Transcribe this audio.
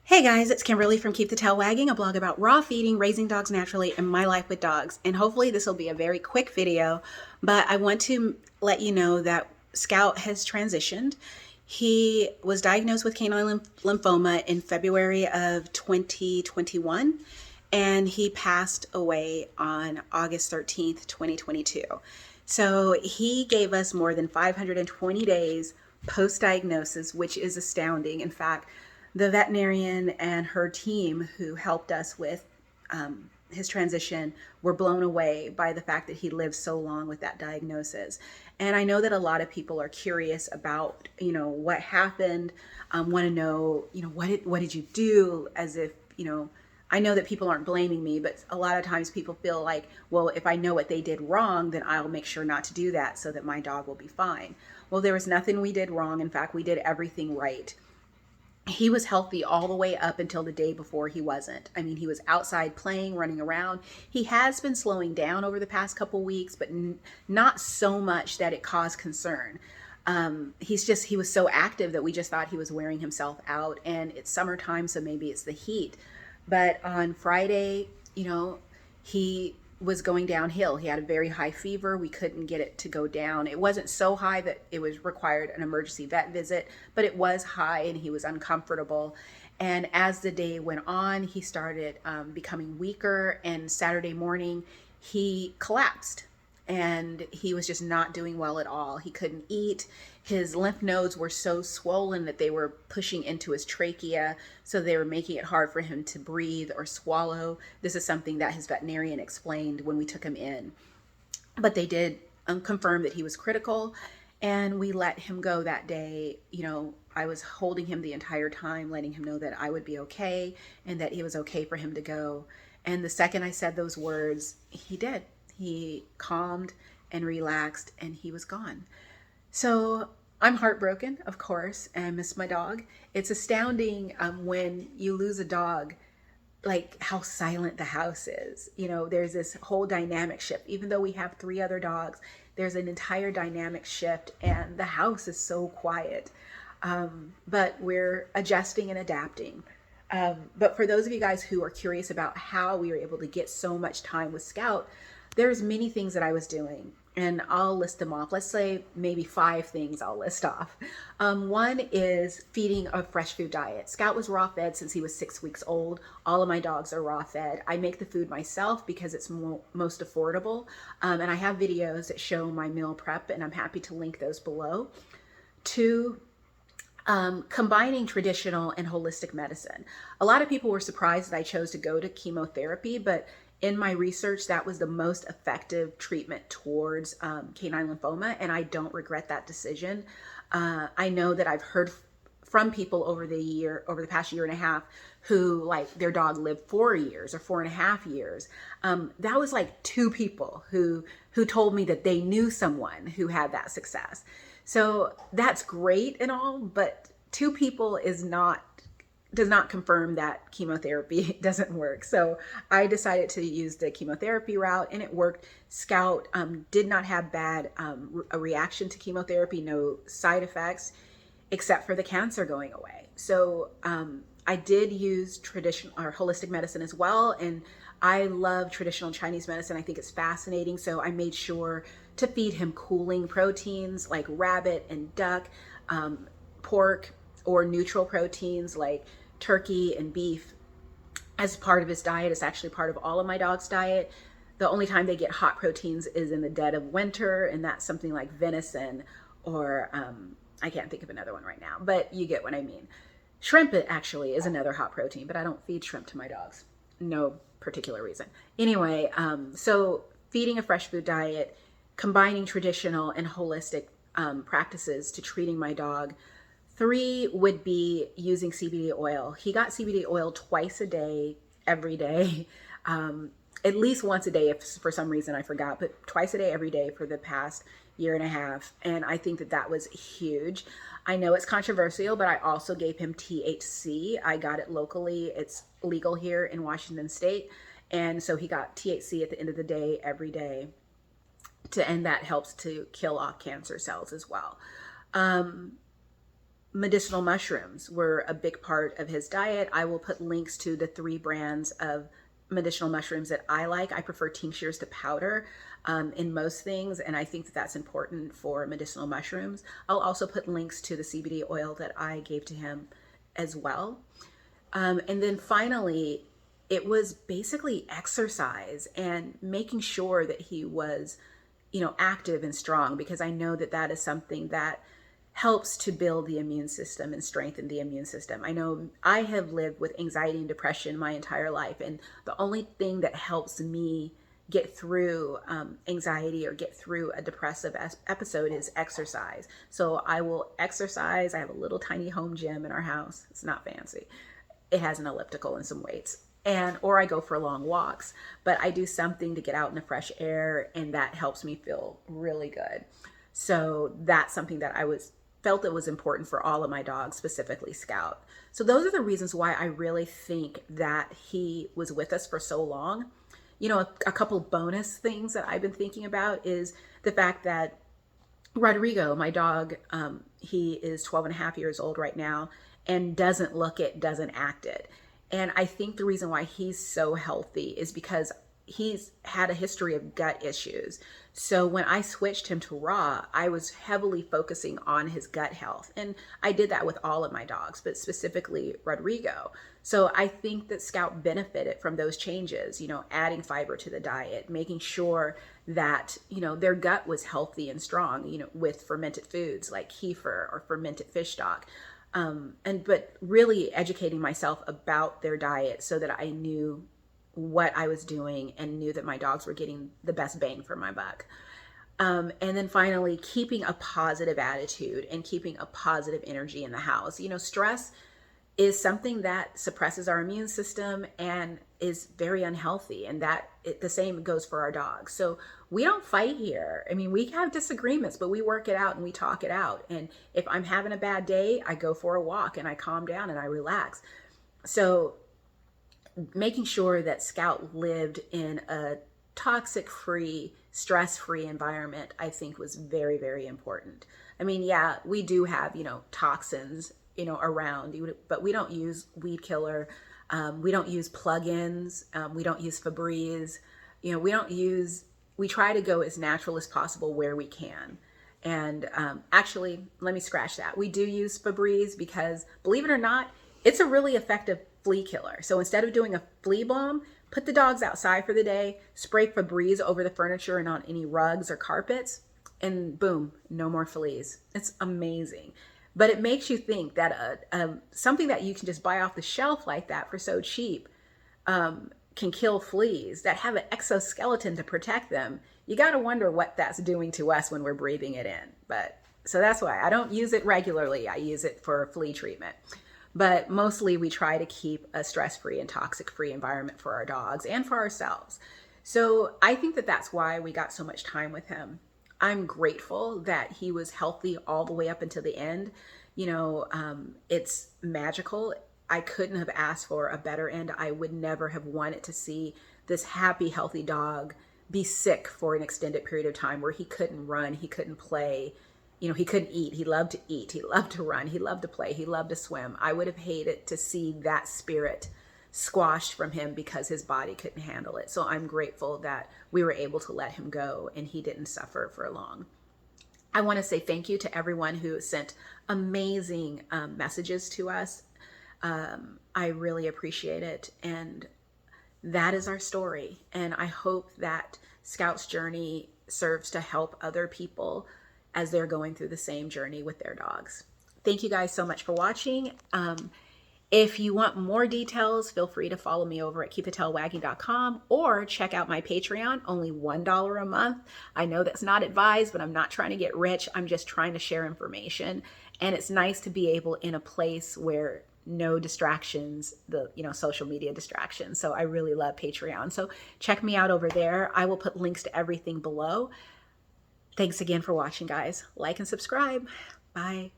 Hey guys, it's Kimberly from Keep the Tail Wagging, a blog about raw feeding, raising dogs naturally, and my life with dogs. And hopefully this will be a very quick video, but I want to let you know that Scout has transitioned. He was diagnosed with canine lymphoma in February of 2021, and he passed away on August 13th, 2022. So he gave us more than 520 days post-diagnosis, which is astounding. In fact, the veterinarian and her team who helped us with his transition were blown away by the fact that he lived so long with that diagnosis. And I know that a lot of people are curious about, what happened, want to know, what did you do, as if, I know that people aren't blaming me, but a lot of times people feel like, well, if I know what they did wrong, then I'll make sure not to do that so that my dog will be fine. Well, there was nothing we did wrong. In fact, we did everything right. He was healthy all the way up until the day before he wasn't. I mean, he was outside playing, running around. He has been slowing down over the past couple weeks, but not so much that it caused concern. He was so active that we just thought he was wearing himself out, and it's summertime, so maybe it's the heat. But on Friday, he was going downhill. He had a very high fever. We couldn't get it to go down. It wasn't so high that it was required an emergency vet visit, but it was high and he was uncomfortable. And as the day went on, he started becoming weaker, and Saturday morning he collapsed and he was just not doing well at all. He couldn't eat. His lymph nodes were so swollen that they were pushing into his trachea, so they were making it hard for him to breathe or swallow. This is something that his veterinarian explained when we took him in. But they did confirm that he was critical, and we let him go that day. I was holding him the entire time, letting him know that I would be okay and that it was okay for him to go. And the second I said those words, he did. He calmed and relaxed, and he was gone. So I'm heartbroken, of course, and I miss my dog. It's astounding when you lose a dog, like how silent the house is. There's this whole dynamic shift. Even though we have 3 other dogs, there's an entire dynamic shift, and the house is so quiet. But we're adjusting and adapting. But for those of you guys who are curious about how we were able to get so much time with Scout, there's many things that I was doing, and I'll list them off. Let's say maybe 5 things I'll list off. One is feeding a fresh food diet. Scout was raw fed since he was 6 weeks old. All of my dogs are raw fed. I make the food myself because it's most affordable. And I have videos that show my meal prep, and I'm happy to link those below. 2, combining traditional and holistic medicine. A lot of people were surprised that I chose to go to chemotherapy, but in my research, that was the most effective treatment towards canine lymphoma, and I don't regret that decision. I know that I've heard from people over the past year and a half, who, like, their dog lived 4 years or 4.5 years. That was like 2 people who told me that they knew someone who had that success. So that's great and all, but 2 people does not confirm that chemotherapy doesn't work. So I decided to use the chemotherapy route, and it worked. Scout did not have a reaction to chemotherapy, no side effects, except for the cancer going away. So I did use traditional or holistic medicine as well, and I love traditional Chinese medicine. I think it's fascinating. So I made sure to feed him cooling proteins like rabbit and duck, pork, or neutral proteins like turkey and beef as part of his diet. It's actually part of all of my dogs' diet. The only time they get hot proteins is in the dead of winter, and that's something like venison or I can't think of another one right now, but you get what I mean. Shrimp actually is another hot protein, but I don't feed shrimp to my dogs. No particular reason. Anyway, so feeding a fresh food diet, combining traditional and holistic practices to treating my dog. 3 would be using CBD oil. He got CBD oil twice a day, every day, at least once a day if for some reason I forgot, but twice a day, every day for the past year and a half. And I think that was huge. I know it's controversial, but I also gave him THC. I got it locally. It's legal here in Washington State. And so he got THC at the end of the day, every day. And that helps to kill off cancer cells as well. medicinal mushrooms were a big part of his diet. I will put links to the 3 brands of medicinal mushrooms that I like. I prefer tinctures to powder in most things, and I think that that's important for medicinal mushrooms. I'll also put links to the CBD oil that I gave to him as well. And then finally, it was basically exercise and making sure that he was, active and strong, because I know that that is something that helps to build the immune system and strengthen the immune system. I know I have lived with anxiety and depression my entire life, and the only thing that helps me get through anxiety or get through a depressive episode is exercise. So I will exercise. I have a little tiny home gym in our house. It's not fancy. It has an elliptical and some weights. Or I go for long walks, but I do something to get out in the fresh air, and that helps me feel really good. So that's something that felt it was important for all of my dogs, specifically Scout. So those are the reasons why I really think that he was with us for so long. A couple bonus things that I've been thinking about is the fact that Rodrigo, my dog, he is 12 and a half years old right now and doesn't look it, doesn't act it. And I think the reason why he's so healthy is because he's had a history of gut issues. So when I switched him to raw, I was heavily focusing on his gut health. And I did that with all of my dogs, but specifically Rodrigo. So I think that Scout benefited from those changes, adding fiber to the diet, making sure that, their gut was healthy and strong, with fermented foods like kefir or fermented fish stock. But really educating myself about their diet so that I knew what I was doing and knew that my dogs were getting the best bang for my buck. And then finally, keeping a positive attitude and keeping a positive energy in the house. Stress is something that suppresses our immune system and is very unhealthy. And the same goes for our dogs. So we don't fight here. I mean, we have disagreements, but we work it out and we talk it out. And if I'm having a bad day, I go for a walk and I calm down and I relax. So making sure that Scout lived in a toxic-free, stress-free environment, I think was very, very important. I mean, yeah, we do have, toxins, around, but we don't use weed killer. We don't use plugins. We don't use Febreze. We try to go as natural as possible where we can. And actually, let me scratch that. We do use Febreze because, believe it or not, it's a really effective flea killer. So instead of doing a flea bomb, put the dogs outside for the day, spray Febreze over the furniture and on any rugs or carpets, and boom, no more fleas. It's amazing. But it makes you think that something that you can just buy off the shelf like that for so cheap can kill fleas that have an exoskeleton to protect them. You got to wonder what that's doing to us when we're breathing it in. So that's why I don't use it regularly. I use it for flea treatment. But mostly we try to keep a stress-free and toxic-free environment for our dogs and for ourselves. So I think that that's why we got so much time with him. I'm grateful that he was healthy all the way up until the end. It's magical. I couldn't have asked for a better end. I would never have wanted to see this happy, healthy dog be sick for an extended period of time where he couldn't run, he couldn't play, he couldn't eat. He loved to eat. He loved to run. He loved to play. He loved to swim. I would have hated to see that spirit squashed from him because his body couldn't handle it. So I'm grateful that we were able to let him go and he didn't suffer for long. I want to say thank you to everyone who sent amazing messages to us. I really appreciate it. And that is our story. And I hope that Scout's journey serves to help other people as they're going through the same journey with their dogs. Thank you guys so much for watching. If you want more details, feel free to follow me over at keepthetailwagging.com or check out my Patreon, only $1 a month. I know that's not advised, but I'm not trying to get rich. I'm just trying to share information. And it's nice to be able in a place where no distractions, social media distractions. So I really love Patreon. So check me out over there. I will put links to everything below. Thanks again for watching, guys. Like and subscribe. Bye.